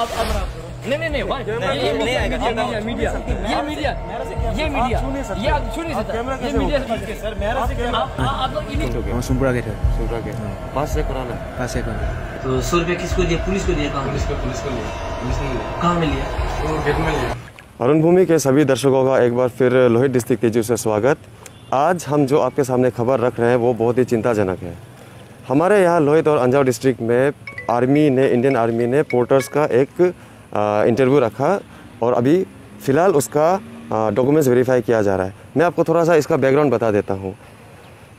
नहीं, ये मीडिया ये आप छू नहीं सकते। ये मीडिया से सर मेरा से आप लोग इन्हीं सुनपुरा गेट पास से कराना तो 100 रुपये किसको दिया? पुलिस को दिया? पुलिस को लिया। कहाँ में लिया? गेट में लिया। अरुण भूमि के सभी दर्शकों का एक बार फिर लोहित डिस्ट्रिक्ट तेजू से स्वागत। आज हम जो आपके सामने खबर रख रहे हैं वो बहुत ही चिंताजनक है। हमारे यहाँ लोहित और अंजाव डिस्ट्रिक्ट में इंडियन आर्मी ने पोर्टर्स का एक इंटरव्यू रखा और अभी फ़िलहाल उसका डॉक्यूमेंट्स वेरीफाई किया जा रहा है। मैं आपको थोड़ा सा इसका बैकग्राउंड बता देता हूँ।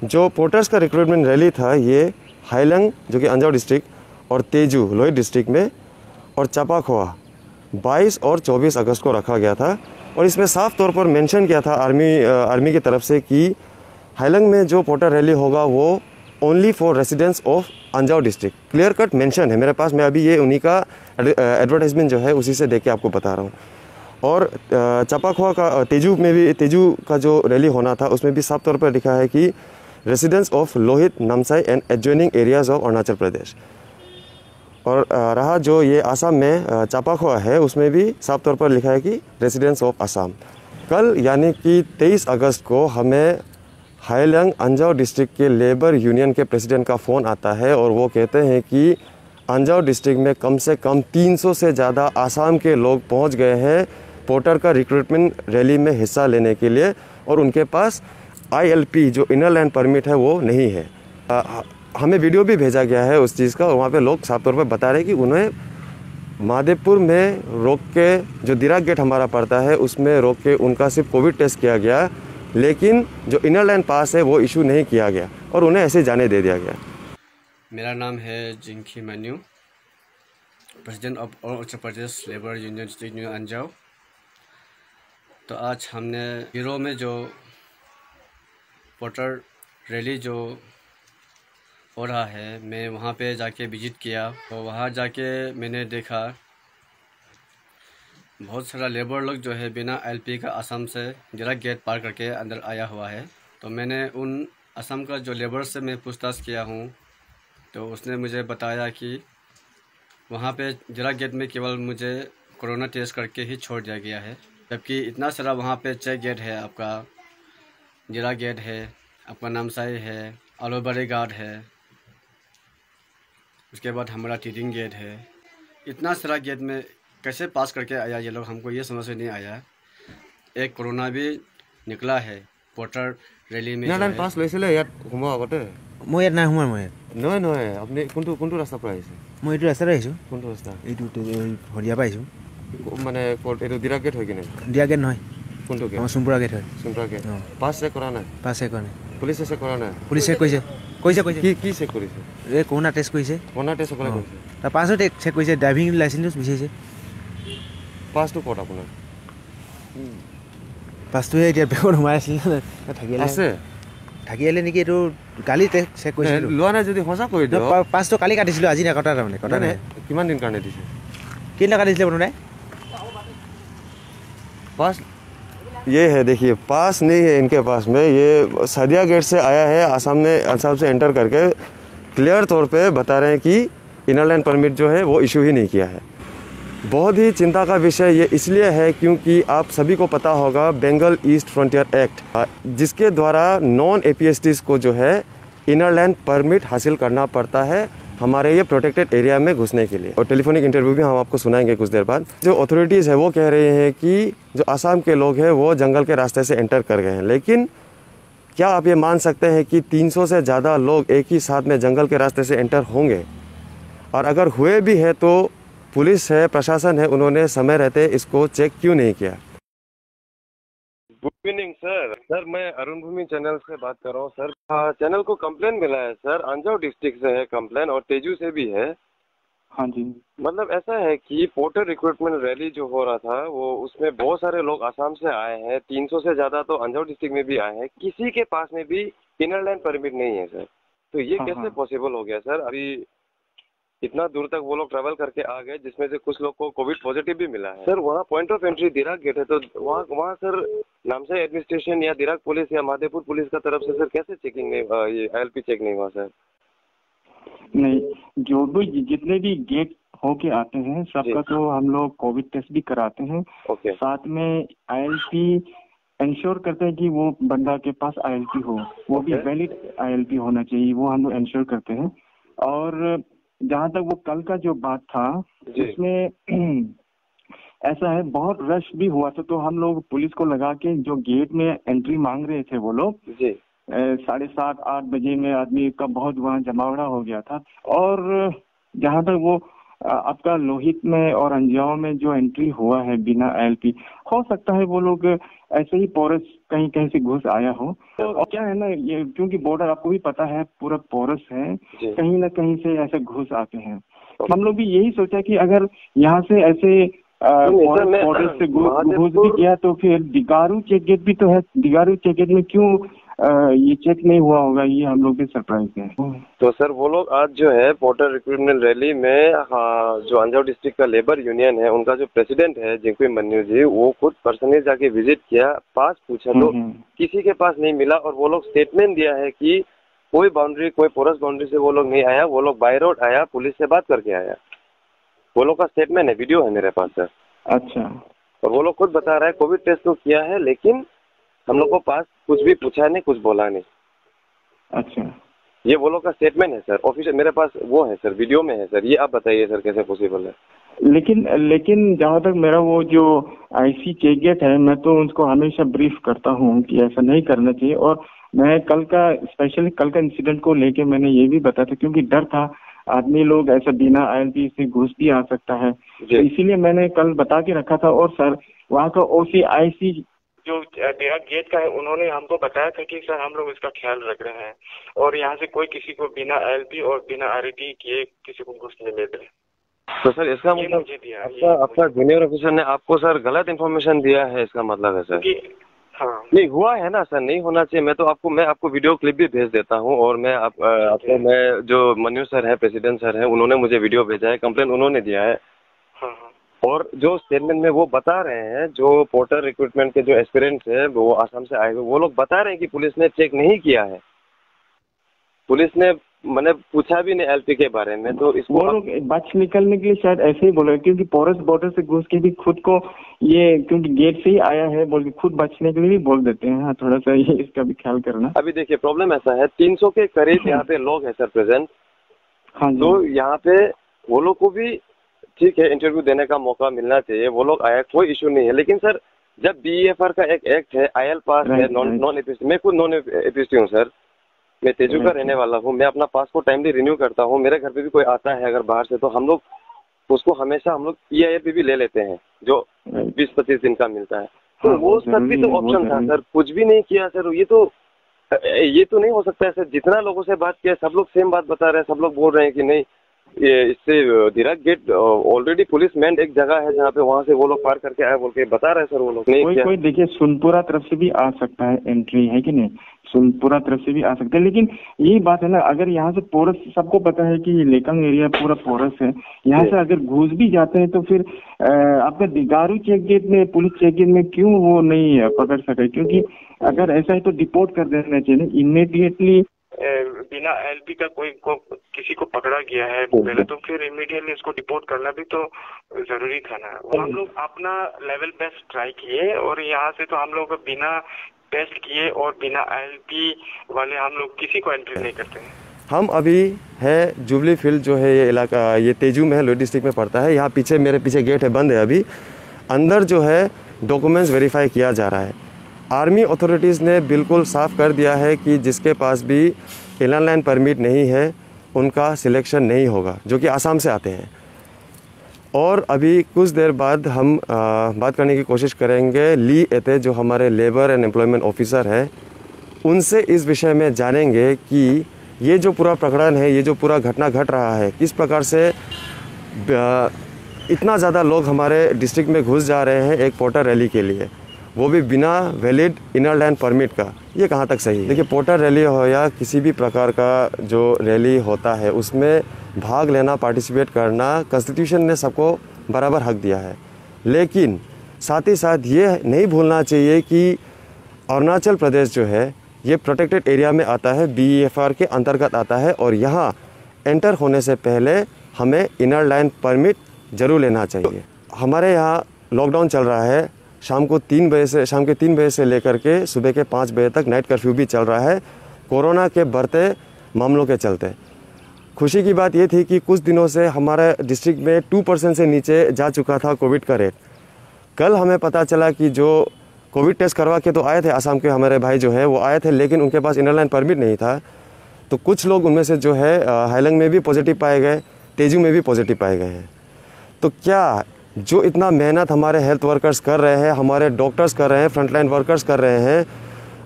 जो पोर्टर्स का रिक्रूटमेंट रैली था ये हाईलंग जो कि अंजाव डिस्ट्रिक्ट और तेजू लोहित डिस्ट्रिक्ट में और चापाखोआ 22 और 24 अगस्त को रखा गया था। और इसमें साफ तौर पर मेंशन किया था आर्मी की तरफ से कि हाईलंग में जो पोर्टर रैली होगा वो only for residents of Anjaw district. Clear cut mention है मेरे पास। मैं अभी ये उन्हीं का एडवर्टाइजमेंट जो है उसी से देख के आपको बता रहा हूँ। और चापाखोआ का तेजू का जो रैली होना था उसमें भी साफ तौर पर लिखा है कि residents of Lohit, Namsai and adjoining areas of Arunachal Pradesh. और रहा जो ये आसाम में चापाखोआ है उसमें भी साफ तौर पर लिखा है कि रेसिडेंट्स ऑफ आसाम। कल यानी कि 23 अगस्त को हमें हाईलंग अंजाव डिस्ट्रिक्ट के लेबर यूनियन के प्रेसिडेंट का फ़ोन आता है और वो कहते हैं कि अंजाव डिस्ट्रिक्ट में कम से कम 300 से ज़्यादा आसाम के लोग पहुंच गए हैं पोर्टर का रिक्रूटमेंट रैली में हिस्सा लेने के लिए और उनके पास ILP जो इनर लैंड परमिट है वो नहीं है। हमें वीडियो भी भेजा गया है उस चीज़ का और वहाँ पे लोग साफ तौर पर बता रहे हैं कि उन्हें माधेपुर में रोक के जो दिराक गेट हमारा पड़ता है उसमें रोक के उनका सिर्फ कोविड टेस्ट किया गया, लेकिन जो इनर लाइन पास है वो इशू नहीं किया गया और उन्हें ऐसे जाने दे दिया गया। मेरा नाम है Jinki Manyu, president of Arunachal Pradesh labour union district new Anjaw. तो आज हमने हीरो में जो पोर्टर रैली जो हो रहा है मैं वहाँ पे जाके विजिट किया। तो वहाँ जाके मैंने देखा बहुत सारा लेबर लोग जो है बिना ILP का असम से डायरेक्ट गेट पार करके अंदर आया हुआ है। तो मैंने उन असम का जो लेबर से मैं पूछताछ किया हूँ तो उसने मुझे बताया कि वहाँ पे डायरेक्ट गेट में केवल मुझे कोरोना टेस्ट करके ही छोड़ दिया गया है, जबकि इतना सारा वहाँ पे चेक गेट है, आपका डायरेक्ट गेट है, आपका नामसाई है, अलोबरी गार्ड है, उसके बाद हमारा टीटिंग गेट है। इतना सारा गेट में कैसे पास करके आया ये लोग, हमको ये समझ में नहीं आया। एक कोरोना भी निकला है पोर्टर रैली में। ইনাৰ লাইন পাছ লৈছিলে ইয়াত সোমোৱা আগতে? মই ইয়াত নাই সোমোৱা। নহয় আপুনি কোনটো ৰাস্তাৰ পৰা আহিছে? মই এইটো ৰাস্তাৰে আহিছোঁ। কোনটো ৰাস্তা? এইটো হৰিয়াৰ পৰা আহিছোঁ। মানে এইটো দিৰাক গেট হয় কিনে? দিৰাক গেট নহয়। কোনটো গেট? আমাৰ সোমপুৰা গেট হয়। সোমপুৰা গেট। পাছ চেক কৰা নাই? পাছ চেক কৰা নাই। পুলিচে চেক কৰা নাই? পুলিচ চেক কৰিছে। কি চেক কৰিছে? এই কৰোণা টেষ্ট কৰিছে। কৰোণা টেষ্ট সকলে কৰিছে? তাৰ পাছত চেক কৰিছে, ড্ৰাইভিং লাইচেন্সটো বিচাৰিছে। পাছটো ক'ত আপোনাৰ? পাছটো এতিয়া বেগত সোমাই আছিল থাকিলে আছে থাকি আহিলে নেকি? এইটো কালি চেক কৰিছিলোঁ। লোৱা নাই যদি সঁচা কৰি দিয়ক। পাছটো কালি কাটিছিলোঁ, আজি নাই কটা। তাৰমানে কটা নাই। কিমান দিন কাৰণে দিছে? কেইদিন কাটিছিলে প্ৰথমে? पास ये है, देखिए पास नहीं है इनके पास में। ये सदिया गेट से आया है, आसाम से एंटर करके क्लियर तौर पे बता रहे हैं कि इनर लाइन परमिट जो है वो इशू ही नहीं किया है। बहुत ही चिंता का विषय ये इसलिए है क्योंकि आप सभी को पता होगा बेंगल ईस्ट फ्रंटियर एक्ट, जिसके द्वारा नॉन APSTs को जो है इनर लाइन परमिट हासिल करना पड़ता है हमारे ये प्रोटेक्टेड एरिया में घुसने के लिए। और टेलीफोनिक इंटरव्यू भी हम आपको सुनाएंगे कुछ देर बाद। जो अथॉरिटीज़ है वो कह रहे हैं कि जो आसाम के लोग हैं वो जंगल के रास्ते से एंटर कर गए हैं, लेकिन क्या आप ये मान सकते हैं कि 300 से ज़्यादा लोग एक ही साथ में जंगल के रास्ते से एंटर होंगे? और अगर हुए भी है तो पुलिस है, प्रशासन है, उन्होंने समय रहते इसको चेक क्यों नहीं किया? गुड इवनिंग सर, मैं अरुण भूमि चैनल से बात कर रहा हूँ सर। चैनल को कंप्लेन मिला है सर, अंजाव डिस्ट्रिक्ट से है कंप्लेन और तेजू से भी है। हाँ जी। मतलब ऐसा है कि पोर्टर रिक्रूटमेंट रैली जो हो रहा था वो उसमें बहुत सारे लोग आसाम से आए हैं, 300 से ज़्यादा तो अंजाव डिस्ट्रिक्ट में भी आए हैं, किसी के पास में भी इनर लाइन परमिट नहीं है सर। तो ये कैसे पॉसिबल हो गया सर? अभी इतना दूर तक वो लोग ट्रैवल करके आ गए जिसमें से कुछ लोग को कोविड पॉजिटिव भी मिला है सर। वहाँ point of entry Dirak gate है, तो वहाँ सर नामसाई एडमिनिस्ट्रेशन या दिराक पुलिस या माधेपुर पुलिस का तरफ से सर कैसे चेकिंग नहीं, ये ILP चेक नहीं हुआ सर? नहीं, जो भी जितने भी गेट होके आते हैं सबका तो हम लोग कोविड टेस्ट भी कराते हैं। ओके। साथ में ILP इंश्योर करते हैं कि वो बंदा के पास ILP हो, वो भी वैलिड ILP होना चाहिए, वो हम लोग इंश्योर करते हैं। और जहाँ तक वो कल का जो बात था उसमें ऐसा है, बहुत रश भी हुआ था, तो हम लोग पुलिस को लगा के जो गेट में एंट्री मांग रहे थे वो लोग 7:30-8 बजे में आदमी का बहुत वहाँ जमावड़ा हो गया था। और जहाँ तक वो आपका लोहित में और अंजाव में जो एंट्री हुआ है बिना ILP, हो सकता है वो लोग ऐसे ही पोरस कहीं कहीं से घुस आया हो। और क्या है ना, ये क्योंकि बॉर्डर आपको भी पता है पूरा पोरस है, कहीं ना कहीं से ऐसे घुस आते हैं। हम लोग भी यही सोचा कि अगर यहाँ से ऐसे बॉर्डर से घुस भी गया तो फिर दिगारू चेक गेट भी तो है, दिगारू चेक गेट में क्यों ये चेक नहीं हुआ होगा, ये हम लोग भी सरप्राइज है। तो सर वो लोग आज जो है पोर्टर रिक्रूटमेंट रैली में जो अंजाव डिस्ट्रिक्ट का लेबर यूनियन है उनका जो प्रेसिडेंट है जिंक्वी मन्यू जी, वो खुद पर्सनली जाके विजिट किया, पास पूछा तो किसी के पास नहीं मिला। और वो लोग स्टेटमेंट दिया है कि कोई बाउंड्री, कोई पोरस बाउंड्री से वो लोग नहीं आया, वो लोग बाय रोड आया, पुलिस से बात करके आया। वो लोग का स्टेटमेंट है, वीडियो है मेरे पास सर। अच्छा। और वो लोग खुद बता रहा है कोविड टेस्ट तो किया है लेकिन हम लोग को पास कुछ भी पूछा नहीं, कुछ बोला नहीं। अच्छा, ये वो लोग का स्टेटमेंट है सर, ऑफिशियल मेरे पास वो है सर, वीडियो में है सर। ये आप बताइए सर कैसे पॉसिबल है? लेकिन जहाँ तक मेरा वो जो IC चेक गेट है, मैं तो उनको हमेशा ब्रीफ करता हूँ कि ऐसा नहीं करना चाहिए। और मैं कल का स्पेशली कल का इंसिडेंट को लेके मैंने ये भी बताया था, क्योंकि डर था आदमी लोग ऐसा बिना ILP से घुस भी आ सकता है, तो इसीलिए मैंने कल बता के रखा था। और सर वहाँ का OC IC जो मेरा गेट का है, उन्होंने हमको बताया था कि सर हम लोग इसका ख्याल रख रहे हैं और यहाँ से कोई किसी को बिना ILP और बिना RT किए किसी को घुस नहीं लेते। तो सर इसका मतलब आपका जूनियर ऑफिसर ने आपको सर गलत इन्फॉर्मेशन दिया है, इसका मतलब है सर? हाँ, नहीं हुआ है ना सर, नहीं होना चाहिए। मैं आपको वीडियो क्लिप भी भेज देता हूँ। और मैं आपको मैं जो मन्यू सर है, प्रेसिडेंट सर है, उन्होंने मुझे वीडियो भेजा है, कंप्लेन उन्होंने दिया है। और जो स्टेटमेंट में वो बता रहे हैं, जो पोर्टर रिक्रूटमेंट के जो एस्पिरेंट्स है वो आसाम से आए हुए, वो लोग बता रहे हैं कि पुलिस ने चेक नहीं किया है, पुलिस ने मैंने पूछा भी नहीं LP के बारे में। तो इसको वो लोग बच निकलने के लिए शायद ऐसे ही बोले, क्योंकि पोरस बॉर्डर से घुस के भी खुद को ये क्योंकि गेट से ही आया है बोल के खुद बचने के लिए भी बोल देते हैं। हाँ, थोड़ा सा ये इसका भी ख्याल करना। अभी देखिए प्रॉब्लम ऐसा है, 300 के करीब यहाँ पे लोग हैं सर प्रेजेंट। हाँ, तो यहाँ पे वो लोग को भी ठीक है इंटरव्यू देने का मौका मिलना चाहिए, वो लोग आया, कोई इशू नहीं है। लेकिन सर जब BEFR का एक एक्ट है, IL पास है, नॉन एपिस्ट, मैं खुद नॉन एपिस्ट हूँ सर, मैं तेजू का रहने वाला हूँ, मैं अपना पास को टाइमली रिन्यू करता हूँ। मेरे घर पे भी कोई आता है अगर बाहर से, तो हम लोग उसको हमेशा हम लोग EIF भी ले लेते हैं जो 20-25 दिन का मिलता है। तो वो सब भी तो ऑप्शन था सर, कुछ भी नहीं किया सर। ये तो नहीं हो सकता है सर। जितना लोगों से बात किया सब लोग सेम बात बता रहे हैं, सब लोग बोल रहे हैं कि नहीं ये इससे Dirak gate already police man एक जगह है जहाँ पे, वहाँ से वो लोग पार करके आए बोल के बता रहे हैं सर वो लोग। नहीं कोई देखिए सुनपुरा तरफ से भी आ सकता है एंट्री, है कि नहीं, सुनपुरा तरफ से भी आ सकते हैं। लेकिन यही बात है ना, अगर यहाँ से पोरस, सबको पता है कि लेकंग एरिया पूरा पोरस है, यहाँ से अगर घुस भी जाते हैं तो फिर आपका दिगारू चेक गेट में, पुलिस चेक गेट में क्यों वो नहीं पकड़ सके? क्योंकि अगर ऐसा है तो डिपोर्ट कर देना चाहिए इमीडिएटली। बिना LP का किसी को पकड़ा गया है पहले, तो फिर इमीडिएटली इसको डिपोर्ट करना भी तो जरूरी था ना। हम लोग अपना लेवल बेस्ट ट्राई किए और यहाँ से तो हम लोग बिना टेस्ट किए और बिना ILP वाले हम लोग किसी को एंट्री नहीं करते हैं। हम अभी है जुबली फील्ड जो है ये इलाका, ये तेजू में है, लोहित डिस्ट्रिक्ट में पड़ता है। यहाँ पीछे मेरे पीछे गेट है, बंद है अभी। अंदर जो है डॉक्यूमेंट्स वेरीफाई किया जा रहा है। आर्मी अथॉरिटीज़ ने बिल्कुल साफ कर दिया है कि जिसके पास भी इनर लाइन परमिट नहीं है उनका सिलेक्शन नहीं होगा, जो कि आसाम से आते हैं। और अभी कुछ देर बाद हम बात करने की कोशिश करेंगे ली एते, जो हमारे लेबर एंड एम्प्लॉयमेंट ऑफिसर हैं, उनसे इस विषय में जानेंगे कि ये जो पूरा प्रकरण है, ये जो पूरा घटना घट रहा है, किस प्रकार से इतना ज़्यादा लोग हमारे डिस्ट्रिक्ट में घुस जा रहे हैं एक पोर्टर रैली के लिए, वो भी बिना वैलिड इनर लाइन परमिट का। ये कहाँ तक सही है? देखिए पोर्टर रैली हो या किसी भी प्रकार का जो रैली होता है, उसमें भाग लेना, पार्टिसिपेट करना कॉन्स्टिट्यूशन ने सबको बराबर हक दिया है। लेकिन साथ ही साथ ये नहीं भूलना चाहिए कि अरुणाचल प्रदेश जो है ये प्रोटेक्टेड एरिया में आता है, BEFR के अंतर्गत आता है। और यहाँ एंटर होने से पहले हमें इनर लाइन परमिट ज़रूर लेना चाहिए। हमारे यहाँ लॉकडाउन चल रहा है, शाम के 3 बजे से लेकर के सुबह के 5 बजे तक नाइट कर्फ्यू भी चल रहा है, कोरोना के बढ़ते मामलों के चलते। खुशी की बात ये थी कि कुछ दिनों से हमारे डिस्ट्रिक्ट में 2% से नीचे जा चुका था कोविड का रेट। कल हमें पता चला कि जो कोविड टेस्ट करवा के तो आए थे असम के हमारे भाई जो है वो आए थे, लेकिन उनके पास इनर लाइन परमिट नहीं था। तो कुछ लोग उनमें से जो है हाइलंग में भी पॉजिटिव पाए गए, तेजू में भी पॉजिटिव पाए गए हैं। तो क्या जो इतना मेहनत हमारे हेल्थ वर्कर्स कर रहे हैं, हमारे डॉक्टर्स कर रहे हैं, फ्रंटलाइन वर्कर्स कर रहे हैं,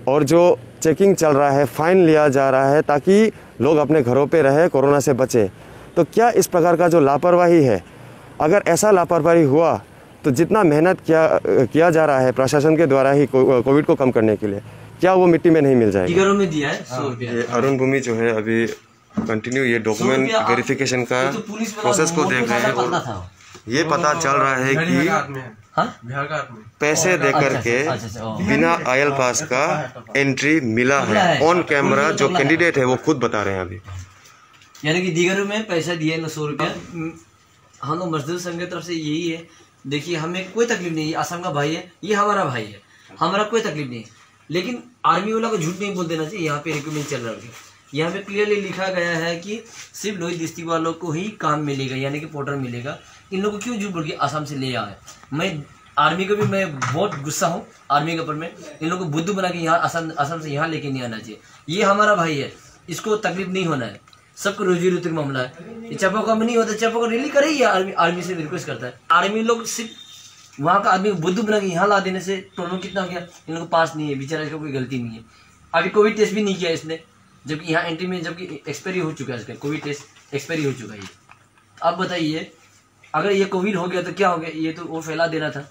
और जो चेकिंग चल रहा है, फ़ाइन लिया जा रहा है ताकि लोग अपने घरों पे रहे, कोरोना से बचे, तो क्या इस प्रकार का जो लापरवाही है, अगर ऐसा लापरवाही हुआ तो जितना मेहनत किया जा रहा है प्रशासन के द्वारा ही कोविड को कम करने के लिए, क्या वो मिट्टी में नहीं मिल जाएगा? में दिया है 100 रुपया। ये अरुण भूमि जो है अभी कंटिन्यू ये डॉक्यूमेंट वेरिफिकेशन का प्रोसेस को देख रहे हैं। ये पता चल रहा है कि पैसे दे करके बिना आयल पास का एंट्री मिला है। ऑन कैमरा जो कैंडिडेट है वो खुद बता रहे हैं अभी, यानी कि दीगरों में पैसा दिए 100 रुपया। हम लोग मजदूर संघ की तरफ से यही है, देखिए हमें कोई तकलीफ नहीं है, असम का भाई है, ये हमारा भाई है, हमारा कोई तकलीफ नहीं है, लेकिन आर्मी वाला को झूठ नहीं बोल देना चाहिए। यहाँ पे रिक्रूटमेंट चल रहा है, यहाँ पे क्लियरली लिखा गया है कि सिर्फ लोहित डिस्ट्रिक्ट वालों को ही काम मिलेगा, यानी कि पोर्टर मिलेगा। इन लोगों को क्यों झूठ बोल के असम से ले आए? मैं आर्मी को भी मैं बहुत गुस्सा हूँ आर्मी के ऊपर में, इन लोगों को बुद्धू बना के यहाँ असम से यहाँ लेके नहीं आना चाहिए। ये हमारा भाई है, इसको तकलीफ नहीं होना है, सबको रोजी रोटी का मामला है। चप्पो का नहीं होता, चप्पो का रैली करे ही आर्मी से रिक्वेस्ट करता है। आर्मी लोग सिर्फ वहाँ का आदमी बुद्धू बना के यहाँ ला देने से प्रॉब्लम कितना हो गया? इन लोगों को पास नहीं है, बेचारा इसका कोई गलती नहीं है। अभी कोविड टेस्ट भी नहीं किया इसने, जबकि यहाँ एंट्री में जबकि एक्सपायरी हो चुका है, इसका कोविड टेस्ट एक्सपायरी हो चुका है। अब बताइए अगर ये कोविड हो गया तो क्या हो गया? ये तो वो फैला देना था।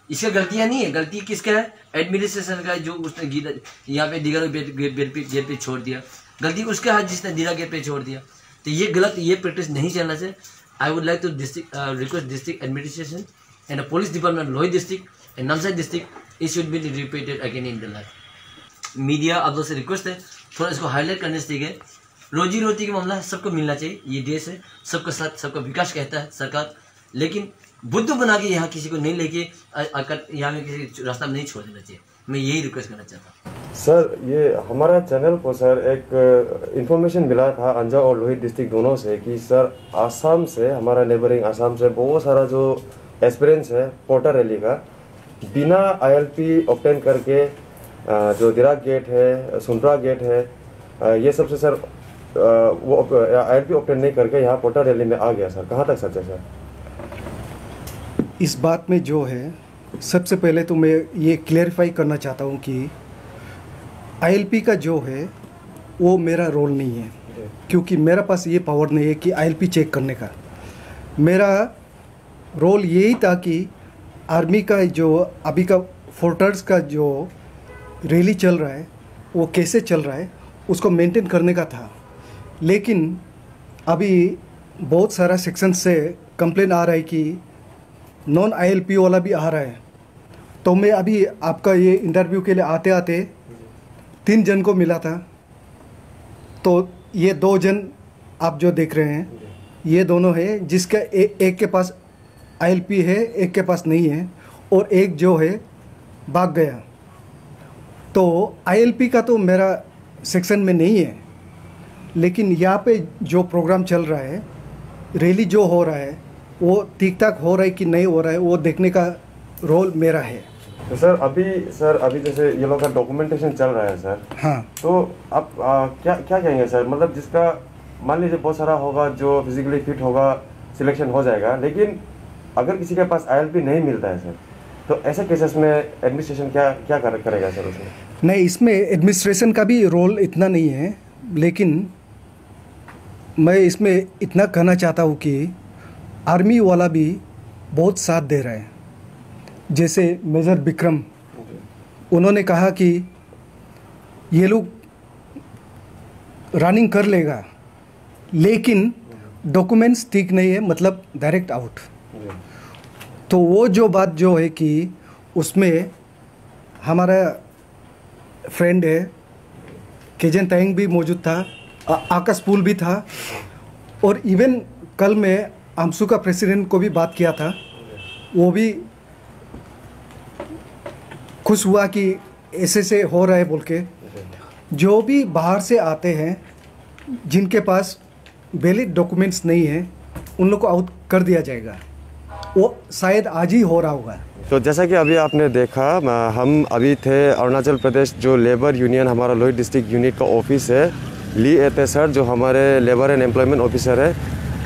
इसका गलतियाँ नहीं है, गलती किसका है? एडमिनिस्ट्रेशन का, जो उसने यहाँ पे दीगर गेट पे छोड़ दिया। गलती उसका है जिसने दीरा गेट पे छोड़ दिया। तो ये गलत, ये प्रैक्टिस नहीं चलना चाहिए। I would like to request district administration and police department Lohit district and Namsai district, it should be repeated again in the life. Media आप लोग से रिक्वेस्ट है थोड़ा इसको हाईलाइट करने से। है रोजी रोटी का मामला है, सबको मिलना चाहिए, ये देश है, सबका साथ सबका विकास कहता है सरकार, लेकिन बुद्धू बना के यहाँ किसी को नहीं लेके यहाँ में किसी रास्ता में नहीं छोड़ देना चाहिए। मैं यही रिक्वेस्ट करना चाहता हूँ। सर ये हमारा चैनल को सर एक इन्फॉर्मेशन मिला था अंजाव और लोहित डिस्ट्रिक्ट दोनों से कि सर आसाम से, हमारा नेबरिंग आसाम से बहुत सारा जो एक्सपीरियंस है पोर्टर रैली का, बिना ILP ऑब्टेन करके जो दिराक गेट है, सुंद्रा गेट है, ये सबसे सर वो ILP ऑब्टेन नहीं करके यहाँ पोर्टर रैली में आ गया। सर कहाँ तक सच है सर? इस बात में जो है, सबसे पहले तो मैं ये क्लेरिफाई करना चाहता हूँ कि ILP का जो है वो मेरा रोल नहीं है, क्योंकि मेरा पास ये पावर नहीं है कि ILP चेक करने का। मेरा रोल यही था कि आर्मी का जो अभी का फोर्टर्स का जो रैली चल रहा है वो कैसे चल रहा है उसको मेंटेन करने का था। लेकिन अभी बहुत सारा सेक्शन से कंप्लेन आ रहा है कि नॉन ILP वाला भी आ रहा है। तो मैं अभी आपका ये इंटरव्यू के लिए आते आते 3 जन को मिला था। तो ये 2 जन आप जो देख रहे हैं ये दोनों है, जिसका एक के पास ILP है, एक के पास नहीं है, और एक जो है भाग गया। तो ILP का तो मेरा सेक्शन में नहीं है, लेकिन यहाँ पे जो प्रोग्राम चल रहा है, रैली जो हो रहा है, वो ठीक ठाक हो रहा है कि नहीं हो रहा है, वो देखने का रोल मेरा है। तो सर अभी जैसे ये लोग का डॉक्यूमेंटेशन चल रहा है सर, हाँ, तो आप क्या कहेंगे सर? मतलब जिसका मान लीजिए बहुत सारा होगा जो फिजिकली फिट होगा, सिलेक्शन हो जाएगा, लेकिन अगर किसी के पास ILP नहीं मिलता है सर, तो ऐसे केसेस में एडमिनिस्ट्रेशन क्या करेगा सर उसमें? नहीं, इसमें एडमिनिस्ट्रेशन का भी रोल इतना नहीं है, लेकिन मैं इसमें इतना कहना चाहता हूँ कि आर्मी वाला भी बहुत साथ दे रहा है। जैसे मेजर विक्रम, उन्होंने कहा कि ये लोग रनिंग कर लेगा, लेकिन डॉक्यूमेंट्स ठीक नहीं है, मतलब डायरेक्ट आउट। तो वो जो बात जो है कि उसमें हमारा फ्रेंड है केजन ताइंग भी मौजूद था, आकाश पुल भी था, और इवन कल मैं आमसू का प्रेसिडेंट को भी बात किया था, वो भी खुश हुआ कि ऐसे से हो रहा है बोल के। जो भी बाहर से आते हैं जिनके पास वैलिड डॉक्यूमेंट्स नहीं है उन लोग को आउट कर दिया जाएगा, वो शायद आज ही हो रहा होगा। तो जैसा कि अभी आपने देखा, हम अभी थे अरुणाचल प्रदेश जो लेबर यूनियन हमारा लोहित डिस्ट्रिक्ट यूनिट का ऑफिस है, ली एते सर जो हमारे लेबर एंड एम्प्लॉयमेंट ऑफिसर है,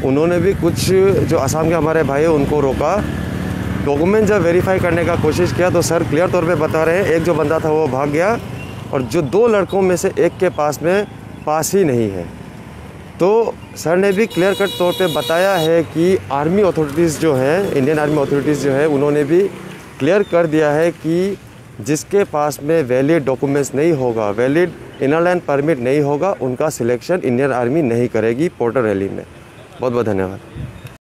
उन्होंने भी कुछ जो असम के हमारे भाई हैं उनको रोका, डॉक्यूमेंट जब वेरीफाई करने का कोशिश किया तो सर क्लियर तौर पे बता रहे हैं एक जो बंदा था वो भाग गया और जो 2 लड़कों में से एक के पास ही नहीं है। तो सर ने भी क्लियर कट तौर पे बताया है कि आर्मी अथॉरिटीज़ जो हैं, इंडियन आर्मी अथॉरिटीज़ जो है, उन्होंने भी क्लियर कर दिया है कि जिसके पास में वैलिड डॉक्यूमेंट्स नहीं होगा, वैलिड इनर लाइन परमिट नहीं होगा, उनका सिलेक्शन इंडियन आर्मी नहीं करेगी पोर्टर रैली में। बहुत बहुत धन्यवाद।